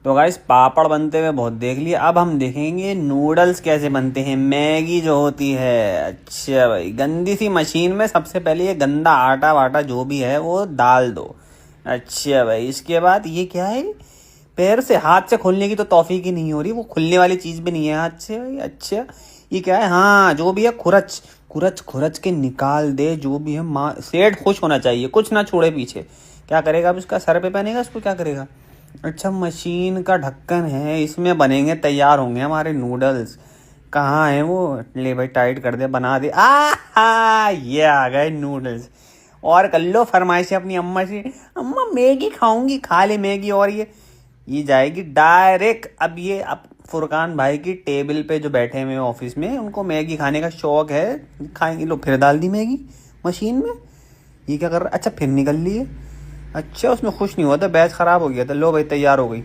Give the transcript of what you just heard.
तो गाइस पापड़ बनते हुए बहुत देख लिए, अब हम देखेंगे नूडल्स कैसे बनते हैं। मैगी जो होती है, अच्छा भाई, गंदी सी मशीन में सबसे पहले ये गंदा आटा वाटा जो भी है वो डाल दो। अच्छा भाई, इसके बाद ये क्या है, पैर से हाथ से खोलने की तो तौफीक ही नहीं हो रही, वो खुलने वाली चीज़ भी नहीं है हाथ से भाई। अच्छा ये क्या है, हाँ जो भी है खुरच खुरच खुरच के निकाल दे, जो भी है माँ सेठ खुश होना चाहिए, कुछ ना छोड़े पीछे। क्या करेगा अब, इसका सर पे पहनेगा, इसको क्या करेगा। अच्छा मशीन का ढक्कन है, इसमें बनेंगे, तैयार होंगे हमारे नूडल्स। कहाँ है वो, ले भाई टाइट कर दे, बना दे। ये आ गए नूडल्स। और कर लो फरमाइशें अपनी अम्मा से, अम्मा मैगी खाऊंगी, खा ले मैगी। और ये जाएगी डायरेक्ट। अब फुरकान भाई की टेबल पे जो बैठे हुए ऑफिस में, उनको मैगी खाने का शौक है, खाएंगे। लो फिर डाल दी मैगी मशीन में। ये क्या कर रहा है, अच्छा फिर निकल लिए। अच्छा उसमें खुश नहीं हुआ था, बैच ख़राब हो गया था। लो भाई तैयार हो गई।